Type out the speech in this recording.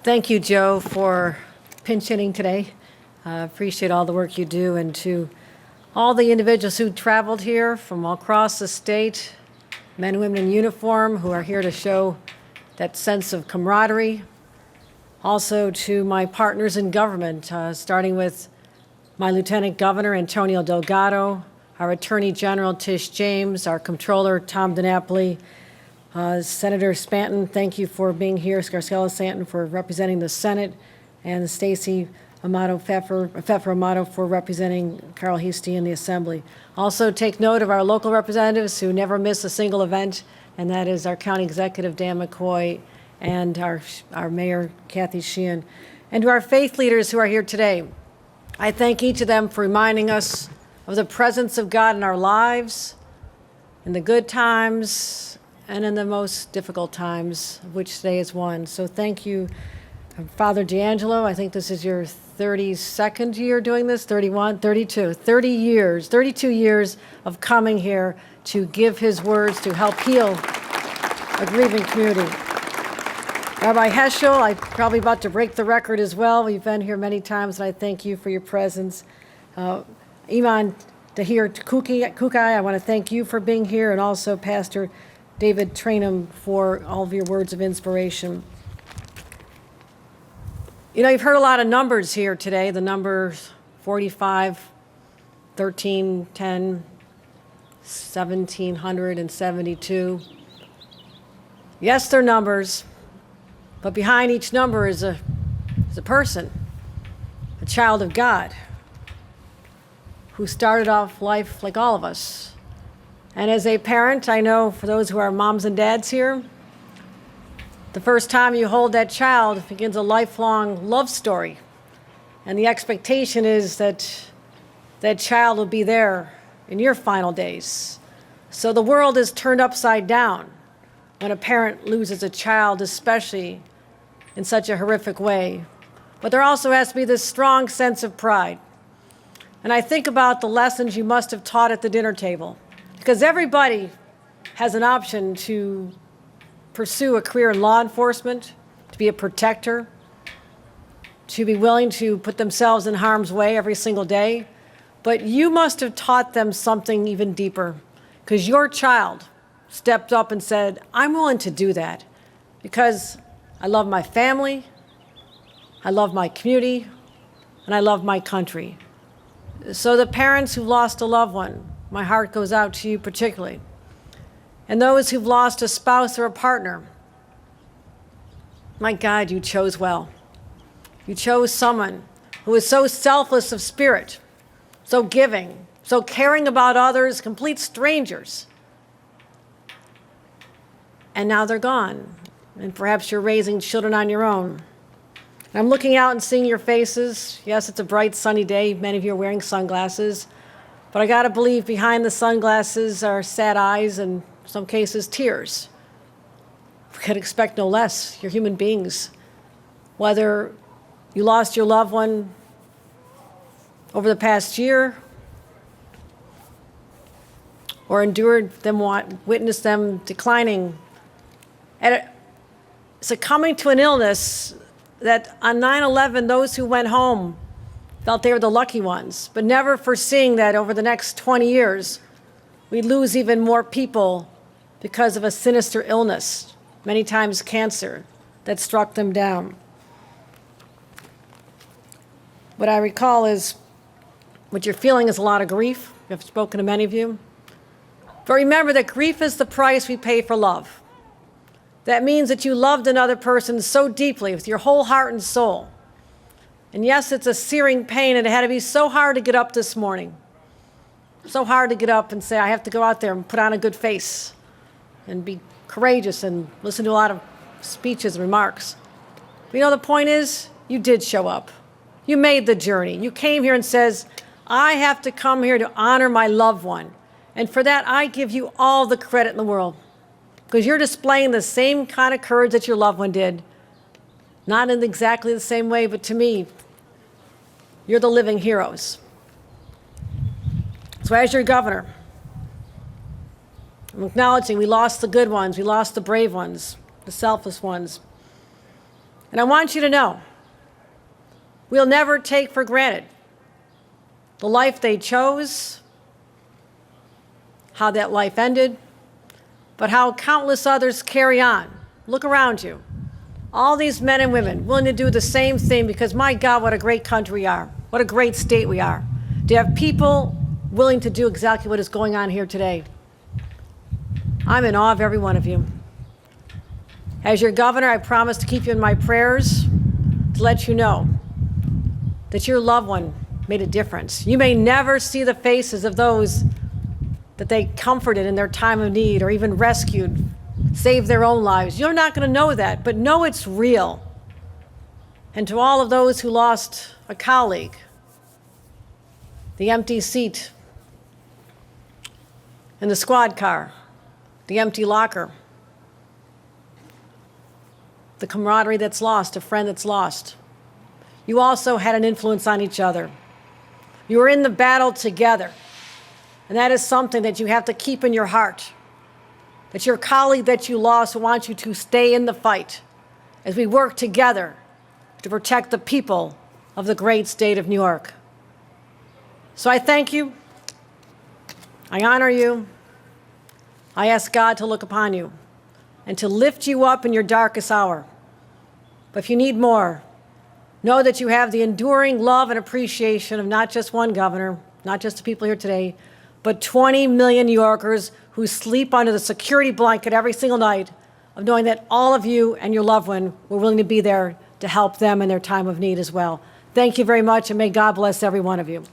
Thank you, Joe, for pinch hitting today. Appreciate all the work you do, and to all the individuals who traveled here from all across the state, men and women in uniform who are here to show that sense of camaraderie. Also to my partners in government, starting with my Lieutenant Governor, Antonio Delgado, our Attorney General, Tish James, our Comptroller, Tom DiNapoli, Senator Spanton, thank you for being here, Scarcella Stanton for representing the Senate, and Stacey Pfeffer Amato for representing Carl Heastie in the Assembly. Also take note of our local representatives who never miss a single event, and that is our County Executive, Dan McCoy, and our Mayor, Kathy Sheehan. And to our faith leaders who are here today, I thank each of them for reminding us of the presence of God in our lives, in the good times, and in the most difficult times, of which today is one. So thank you, Father D'Angelo. I think this is your 32nd year doing this, 31, 32, 30 years, 32 years of coming here to give his words to help heal a grieving community. Rabbi Heschel, I'm probably about to break the record as well. We've been here many times, and I thank you for your presence. Iman Tahir Kukai, I want to thank you for being here, and also Pastor David Trainum for all of your words of inspiration. You know, you've heard a lot of numbers here today, the numbers 45, 13, 10, 1,772. Yes, they're numbers, but behind each number is a person, a child of God, who started off life like all of us. And as a parent, I know for those who are moms and dads here, the first time you hold that child begins a lifelong love story. And the expectation is that that child will be there in your final days. So the world is turned upside down when a parent loses a child, especially in such a horrific way. But there also has to be this strong sense of pride. And I think about the lessons you must have taught at the dinner table, because everybody has an option to pursue a career in law enforcement, to be a protector, to be willing to put themselves in harm's way every single day. But you must have taught them something even deeper, because your child stepped up and said, I'm willing to do that because I love my family, I love my community, and I love my country. So the parents who lost a loved one, my heart goes out to you particularly. And those who've lost a spouse or a partner, my God, you chose well. You chose someone who is so selfless of spirit, so giving, so caring about others, complete strangers. And now they're gone. And perhaps you're raising children on your own. And I'm looking out and seeing your faces. Yes, it's a bright, sunny day. Many of you are wearing sunglasses. But I gotta believe behind the sunglasses are sad eyes and, in some cases, tears. We could expect no less. You're human beings. Whether you lost your loved one over the past year or endured them, witnessed them declining, succumbing to an illness that on 9/11, those who went home felt they were the lucky ones, but never foreseeing that over the next 20 years, we'd lose even more people because of a sinister illness, many times cancer, that struck them down. What I recall is what you're feeling is a lot of grief. I've spoken to many of you. But remember that grief is the price we pay for love. That means that you loved another person so deeply with your whole heart and soul. And yes, it's a searing pain, and it had to be so hard to get up this morning. So hard to get up and say, I have to go out there and put on a good face and be courageous and listen to a lot of speeches and remarks. But you know, the point is, you did show up. You made the journey. You came here and says, I have to come here to honor my loved one. And for that, I give you all the credit in the world, because you're displaying the same kind of courage that your loved one did. Not in exactly the same way, but to me, you're the living heroes. So as your governor, I'm acknowledging we lost the good ones, we lost the brave ones, the selfless ones. And I want you to know, we'll never take for granted the life they chose, how that life ended, but how countless others carry on. Look around you. All these men and women willing to do the same thing because, my God, what a great country we are. What a great state we are. To have people willing to do exactly what is going on here today. I'm in awe of every one of you. As your governor, I promise to keep you in my prayers, to let you know that your loved one made a difference. You may never see the faces of those that they comforted in their time of need or even rescued, saved their own lives. You're not going to know that, but know it's real. And to all of those who lost a colleague, the empty seat in the squad car, the empty locker, the camaraderie that's lost, a friend that's lost. You also had an influence on each other. You were in the battle together. And that is something that you have to keep in your heart. That your colleague that you lost wants you to stay in the fight as we work together to protect the people of the great state of New York. So I thank you. I honor you. I ask God to look upon you and to lift you up in your darkest hour. But if you need more, know that you have the enduring love and appreciation of not just one governor, not just the people here today, but 20 million New Yorkers who sleep under the security blanket every single night of knowing that all of you and your loved one were willing to be there to help them in their time of need as well. Thank you very much, and may God bless every one of you.